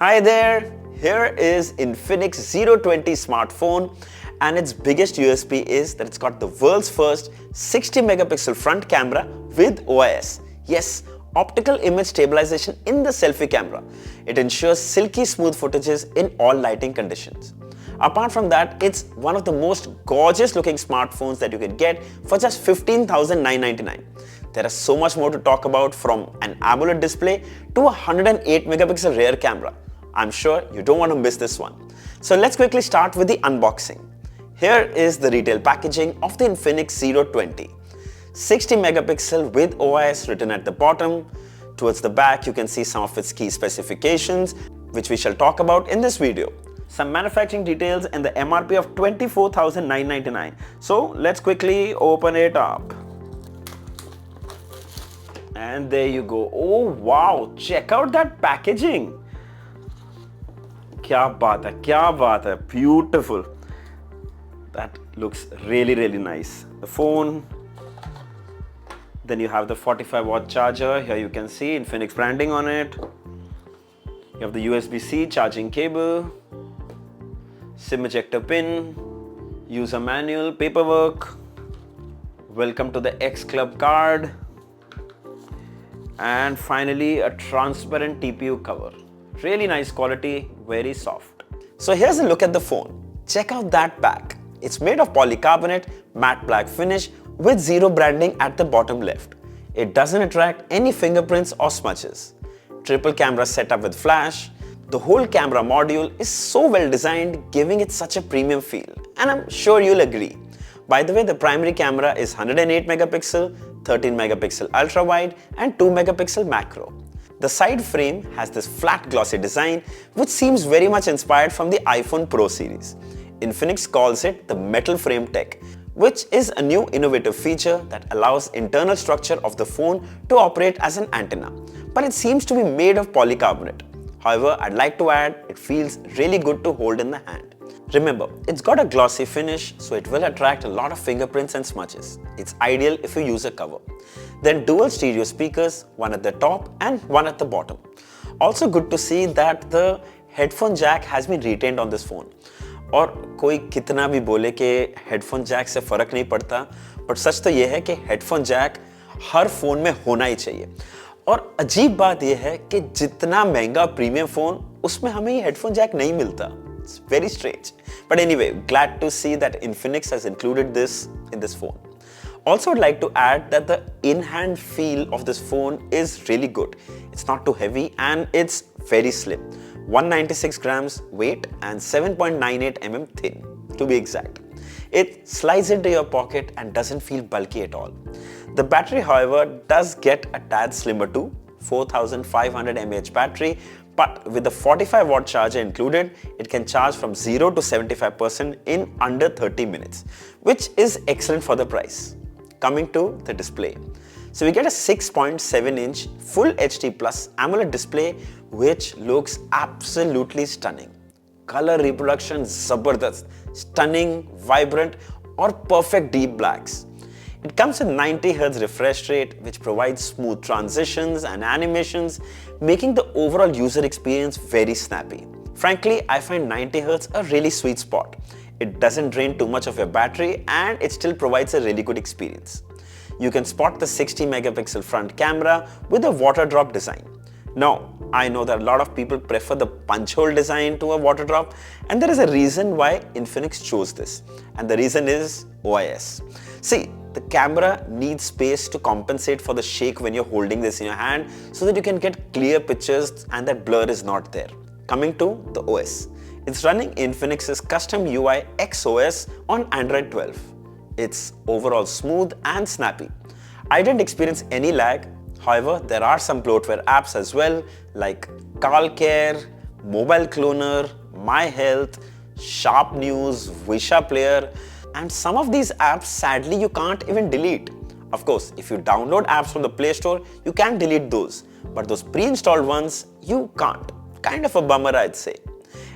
Hi there, here is Infinix Zero 20 smartphone, and its biggest USP is that it's got the world's first 60 megapixel front camera with OIS. Yes, optical image stabilization in the selfie camera. It ensures silky smooth footages in all lighting conditions. Apart from that, it's one of the most gorgeous looking smartphones that you can get for just 15,999. There is so much more to talk about, from an AMOLED display to a 108 megapixel rear camera. I'm sure you don't want to miss this one. So let's quickly start with the unboxing. Here is the retail packaging of the Infinix Zero 20. 60 megapixel with OIS written at the bottom. Towards the back, you can see some of its key specifications, which we shall talk about in this video. Some manufacturing details and the MRP of 24,999. So let's quickly open it up. And there you go. Oh wow, check out that packaging. Kya baat hai, beautiful. That looks really nice. The phone. Then you have the 45-watt charger. Here you can see Infinix branding on it. You have the USB-C charging cable, SIM ejector pin, user manual, paperwork, welcome to the X Club card, and finally a transparent TPU cover. Really nice quality, very soft. So here's a look at the phone. Check out that back. It's made of polycarbonate matte black finish with Zero branding at the bottom left. It doesn't attract any fingerprints or smudges. Triple camera setup with flash. The whole camera module is so well designed, giving it such a premium feel. And I'm sure you'll agree. By the way, the primary camera is 108 megapixel, 13 megapixel ultra wide and 2 megapixel macro. The side frame has this flat glossy design, which seems very much inspired from the iPhone Pro series. Infinix calls it the metal frame tech, which is a new innovative feature that allows internal structure of the phone to operate as an antenna, but it seems to be made of polycarbonate. However, I'd like to add, it feels really good to hold in the hand. Remember, it's got a glossy finish, so it will attract a lot of fingerprints and smudges. It's ideal if you use a cover. Then dual stereo speakers, one at the top and one at the bottom. Also good to see that the headphone jack has been retained on this phone. और कोई कितना भी बोले कि headphone Jack से फ़र्क नहीं पड़ता, बट सच तो ये है कि हेडफोन जैक हर फ़ोन में होना ही चाहिए. और अजीब बात ये है कि जितना महंगा प्रीमियम फ़ोन, उसमें हमें ये हेडफोन जैक नहीं मिलता. It's very strange. But anyway, glad to see that Infinix has included this in this phone. Also, I'd like to add that the in-hand feel of this phone is really good. It's not too heavy and it's very slim. 196 grams weight and 7.98 mm thin, to be exact. It slides into your pocket and doesn't feel bulky at all. The battery, however, does get a tad slimmer too, 4500 mAh battery, but with the 45-watt charger included, it can charge from 0 to 75% in under 30 minutes, which is excellent for the price. Coming to the display. So we get a 6.7-inch Full HD Plus AMOLED display, which looks absolutely stunning. Color reproduction zabardast, stunning, vibrant or perfect deep blacks. It comes with 90 Hz refresh rate, which provides smooth transitions and animations, making the overall user experience very snappy. Frankly, I find 90 Hz a really sweet spot. It doesn't drain too much of your battery and it still provides a really good experience. You can spot the 60 megapixel front camera with a water drop design. Now, I know that a lot of people prefer the punch hole design to a water drop, and there is a reason why Infinix chose this, and the reason is OIS. See, the camera needs space to compensate for the shake when you're holding this in your hand so that you can get clear pictures and that blur is not there. Coming to the OS. It's running Infinix's custom UI XOS on Android 12. It's overall smooth and snappy. I didn't experience any lag. However, there are some bloatware apps as well, like CalCare, Mobile Cloner, My Health, Sharp News, Visha Player, and some of these apps sadly you can't even delete. Of course, if you download apps from the Play Store, you can delete those, but those pre-installed ones you can't. Kind of a bummer, I'd say.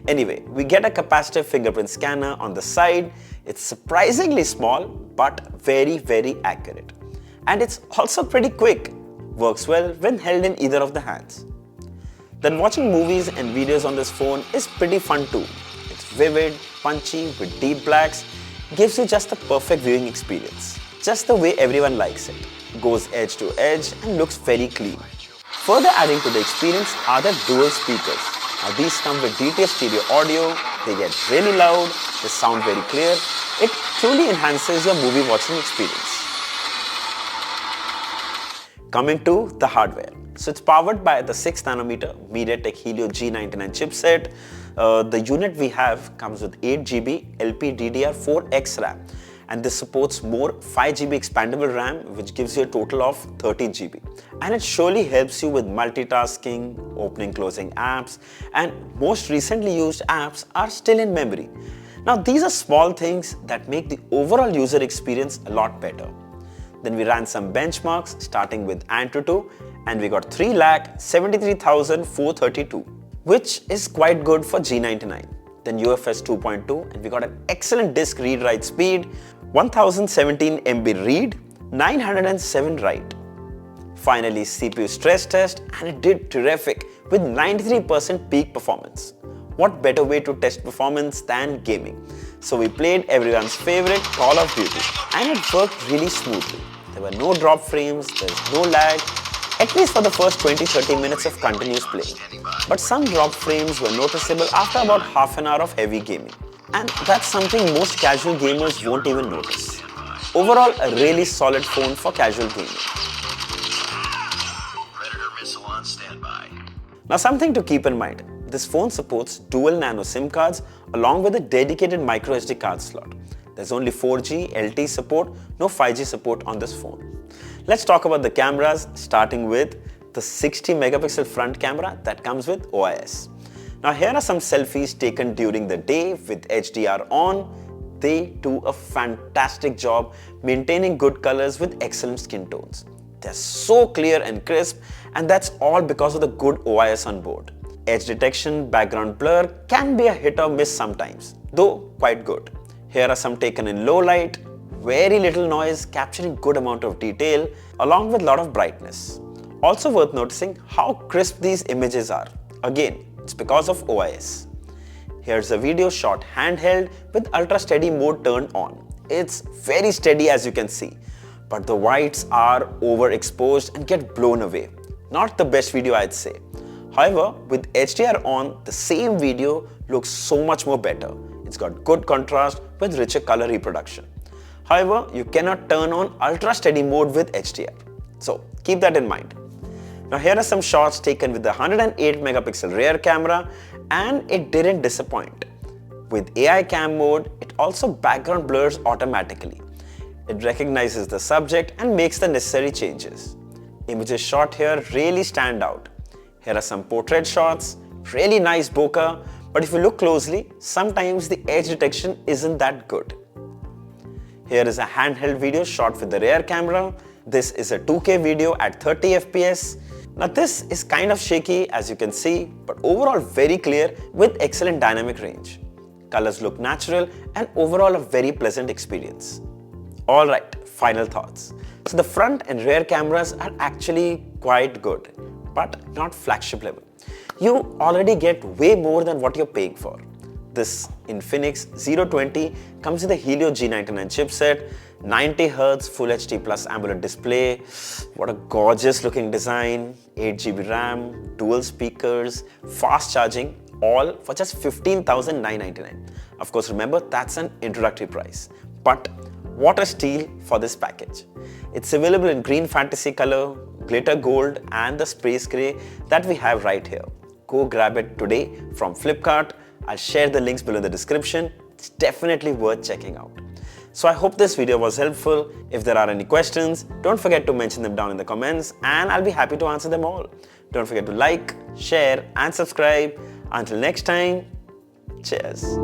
Anyway, we get a capacitive fingerprint scanner on the side. It's surprisingly small, but very accurate. And it's also pretty quick. Works well when held in either of the hands. then watching movies and videos on this phone is pretty fun too. It's vivid, punchy with deep blacks, gives you just the perfect viewing experience. Just the way everyone likes it. Goes edge to edge and looks very clean. Further adding to the experience are the dual speakers. Now these come with DTS stereo audio, they get really loud, they sound very clear. It truly enhances your movie watching experience. Coming to the hardware. So it's powered by the 6nm MediaTek Helio G99 chipset. The unit we have comes with 8GB LPDDR4X RAM. And this supports more 5GB expandable RAM, which gives you a total of 30GB. And it surely helps you with multitasking, opening, closing apps, and most recently used apps are still in memory. Now these are small things that make the overall user experience a lot better. Then we ran some benchmarks starting with Antutu, and we got 3,73,432, which is quite good for G99. Then UFS 2.2, and we got an excellent disk read-write speed, 1017 MB read, 907 write. Finally, CPU stress test, and it did terrific with 93% peak performance. What better way to test performance than gaming? So we played everyone's favorite Call of Duty, and it worked really smoothly. There were no drop frames, there's no lag, at least for the first 20-30 minutes of continuous play. But some drop frames were noticeable after about half an hour of heavy gaming. And that's something most casual gamers won't even notice. Overall, a really solid phone for casual gaming. Predator missile on standby. Now something to keep in mind. This phone supports dual nano SIM cards along with a dedicated microSD card slot. There's only 4G LTE support, no 5G support on this phone. Let's talk about the cameras, starting with the 60MP front camera that comes with OIS. Now here are some selfies taken during the day with HDR on. They do a fantastic job maintaining good colors with excellent skin tones. They're so clear and crisp, and that's all because of the good OIS on board. Edge detection, background blur can be a hit or miss sometimes, though quite good. Here are some taken in low light, very little noise, capturing good amount of detail along with lot of brightness. Also worth noticing how crisp these images are. Again, it's because of OIS. Here's a video shot handheld with ultra steady mode turned on. It's very steady as you can see, but the whites are overexposed and get blown away. Not the best video I'd say. However, with HDR on, the same video looks so much more better. It's got good contrast with richer color reproduction. However, you cannot turn on ultra steady mode with HDR. So keep that in mind. Now here are some shots taken with the 108MP rear camera, and it didn't disappoint. With AI cam mode, it also background blurs automatically. It recognizes the subject and makes the necessary changes. Images shot here really stand out. Here are some portrait shots, really nice bokeh, but if you look closely, sometimes the edge detection isn't that good. Here is a handheld video shot with the rear camera. This is a 2K video at 30 FPS. Now this is kind of shaky as you can see, but overall very clear with excellent dynamic range. Colors look natural and overall a very pleasant experience. Alright, final thoughts. So the front and rear cameras are actually quite good, but not flagship level. You already get way more than what you're paying for. This Infinix Zero 20 comes with a Helio G99 chipset, 90Hz Full HD Plus AMOLED display. What a gorgeous looking design, 8GB RAM, dual speakers, fast charging, all for just $15,999. Of course, remember that's an introductory price. But what a steal for this package. It's available in green fantasy color, glitter gold, and the space gray that we have right here. Go grab it today from Flipkart. I'll share the links below in the description. It's definitely worth checking out. So I hope this video was helpful. If there are any questions, don't forget to mention them down in the comments and I'll be happy to answer them all. Don't forget to like, share and subscribe. Until next time, cheers.